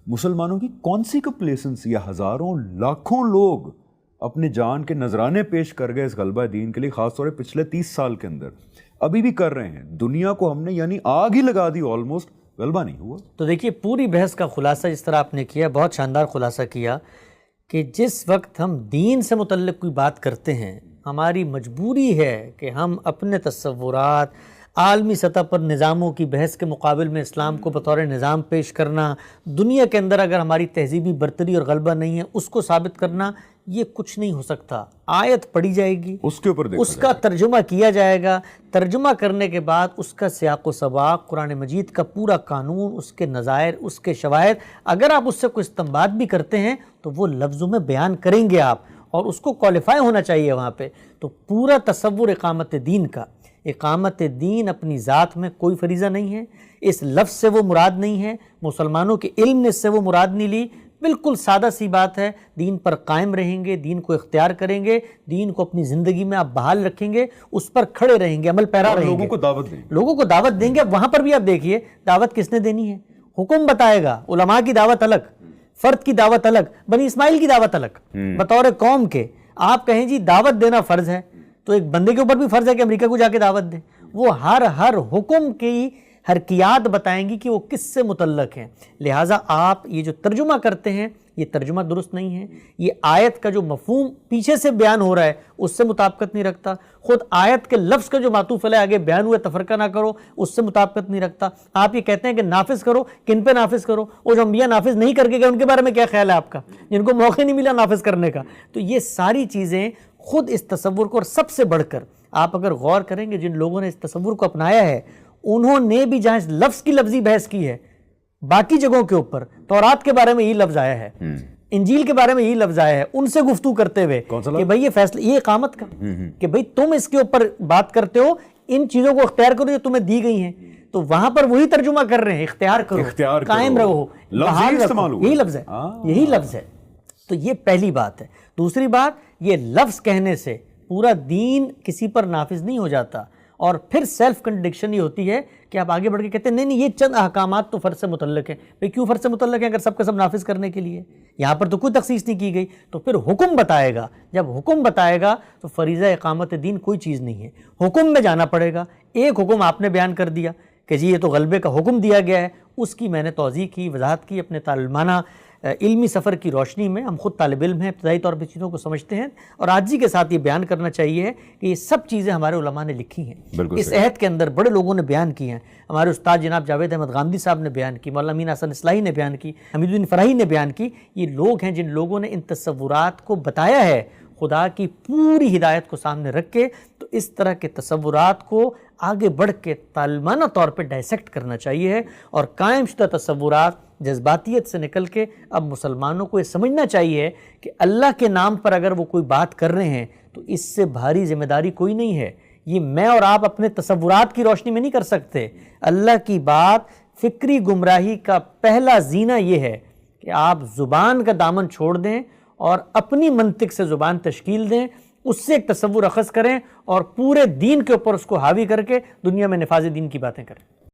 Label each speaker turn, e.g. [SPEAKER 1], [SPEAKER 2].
[SPEAKER 1] مسلمانوں کی کون سی کمپلیسنسی ہے؟ ہزاروں لاکھوں لوگ اپنے جان کے نذرانے پیش کر گئے اس غلبہ دین کے لیے، خاص طور پہ پچھلے 30 سال کے اندر، ابھی بھی کر رہے ہیں. دنیا کو ہم نے یعنی آگ ہی لگا دی، آلموسٹ غلبہ نہیں ہوا.
[SPEAKER 2] تو دیکھیے پوری بحث کا خلاصہ جس طرح آپ نے کیا، بہت شاندار خلاصہ کیا کہ جس وقت ہم دین سے متعلق کوئی بات کرتے ہیں، ہماری مجبوری ہے کہ ہم اپنے تصورات، عالمی سطح پر نظاموں کی بحث کے مقابل میں اسلام کو بطور نظام پیش کرنا، دنیا کے اندر اگر ہماری تہذیبی برتری اور غلبہ نہیں ہے اس کو ثابت کرنا، یہ کچھ نہیں ہو سکتا. آیت پڑھی جائے گی،
[SPEAKER 1] اس کے اوپر
[SPEAKER 2] اس کا ترجمہ کیا جائے گا، ترجمہ کرنے کے بعد اس کا سیاق و سباق، قرآن مجید کا پورا قانون، اس کے نظائر، اس کے شواہد، اگر آپ اس سے کوئی استنباط بھی کرتے ہیں تو وہ لفظوں میں بیان کریں گے آپ، اور اس کو کوالیفائی ہونا چاہیے وہاں پہ. تو پورا تصور اقامت دین کا، اقامت دین اپنی ذات میں کوئی فریضہ نہیں ہے، اس لفظ سے وہ مراد نہیں ہے، مسلمانوں کے علم نے اس سے وہ مراد نہیں لی. بالکل سادہ سی بات ہے، دین پر قائم رہیں گے، دین کو اختیار کریں گے، دین کو اپنی زندگی میں آپ بحال رکھیں گے، اس پر کھڑے رہیں گے، عمل پیرا رہیں گے،
[SPEAKER 1] لوگوں کو دعوت دیں گے،
[SPEAKER 2] لوگوں کو دعوت دیں گے. وہاں پر بھی آپ دیکھیے دعوت کس نے دینی ہے، حکم بتائے گا. علماء کی دعوت الگ، فرد کی دعوت الگ، بنی اسماعیل کی دعوت الگ. بطور قوم کے آپ کہیں جی دعوت دینا فرض ہے، تو ایک بندے کے اوپر بھی فرض ہے کہ امریکہ کو جا کے دعوت دے. وہ ہر حکم کی حرکیات بتائیں گی کہ وہ کس سے متعلق ہیں. لہٰذا آپ یہ جو ترجمہ کرتے ہیں یہ ترجمہ درست نہیں ہے. یہ آیت کا جو مفہوم پیچھے سے بیان ہو رہا ہے اس سے مطابقت نہیں رکھتا. خود آیت کے لفظ کا جو معطوف علیہ آگے بیان ہوئے تفرقہ نہ کرو، اس سے مطابقت نہیں رکھتا. آپ یہ کہتے ہیں کہ نافذ کرو، کن پہ نافذ کرو؟ وہ جو انبیاء نافذ نہیں کر کے گئے ان کے بارے میں کیا خیال ہے آپ کا، جن کو موقع نہیں ملا نافذ کرنے کا؟ تو یہ ساری چیزیں خود اس تصور کو، اور سب سے بڑھ کر آپ اگر غور کریں گے جن لوگوں نے اس تصور کو اپنایا ہے انہوں نے بھی جہاں اس لفظ کی لفظی بحث کی ہے، باقی جگہوں کے اوپر تورات کے بارے میں یہی لفظ آیا ہے، انجیل کے بارے میں یہی لفظ آیا ہے، ان سے گفتگو کرتے ہوئے کہ بھئی یہ فیصلہ، یہ اقامت کا، کہ بھئی تم اس کے اوپر بات کرتے ہو، ان چیزوں کو اختیار کرو جو تمہیں دی گئی ہیں. تو وہاں پر وہی ترجمہ کر رہے ہیں، اختیار کرو، قائم رہو، بحال رکھو، یہی لفظ ہے، یہی لفظ ہے. تو یہ پہلی بات ہے. دوسری بات، یہ لفظ کہنے سے پورا دین کسی پر نافذ نہیں ہو جاتا. اور پھر سیلف کنٹرڈکشن یہ ہوتی ہے کہ آپ آگے بڑھ کے کہتے ہیں نہیں یہ چند احکامات تو فرض سے متعلق ہیں. بھئی کیوں فرض سے متعلق ہیں اگر سب کا سب نافذ کرنے کے لیے؟ یہاں پر تو کوئی تخصیص نہیں کی گئی. تو پھر حکم بتائے گا، جب حکم بتائے گا تو فریضہ اقامت دین کوئی چیز نہیں ہے، حکم میں جانا پڑے گا. ایک حکم آپ نے بیان کر دیا کہ جی یہ تو غلبے کا حکم دیا گیا ہے، اس کی میں نے توضیح کی، وضاحت کی اپنے طالبانہ علمی سفر کی روشنی میں. ہم خود طالب علم ہیں، ابتدائی طور پہ چیزوں کو سمجھتے ہیں، اور عاجزی کے ساتھ یہ بیان کرنا چاہیے کہ یہ سب چیزیں ہمارے علماء نے لکھی ہیں، اس عہد کے اندر بڑے لوگوں نے بیان کی ہیں. ہمارے استاد جناب جاوید احمد غامدی صاحب نے بیان کی، مولانا امین حسن اصلاحی نے بیان کی، حمید الدین فراہی نے بیان کی. یہ لوگ ہیں جن لوگوں نے ان تصورات کو بتایا ہے، خدا کی پوری ہدایت کو سامنے رکھ کے. تو اس طرح کے تصورات کو آگے بڑھ کے طالبانہ طور پہ ڈائسیکٹ کرنا چاہیے، اور قائم شدہ تصورات، جذباتیت سے نکل کے اب مسلمانوں کو یہ سمجھنا چاہیے کہ اللہ کے نام پر اگر وہ کوئی بات کر رہے ہیں تو اس سے بھاری ذمہ داری کوئی نہیں ہے. یہ میں اور آپ اپنے تصورات کی روشنی میں نہیں کر سکتے. اللہ کی بات، فکری گمراہی کا پہلا زینہ یہ ہے کہ آپ زبان کا دامن چھوڑ دیں اور اپنی منطق سے زبان تشکیل دیں، اس سے ایک تصور اخذ کریں اور پورے دین کے اوپر اس کو حاوی کر کے دنیا میں نفاذ دین کی باتیں کریں.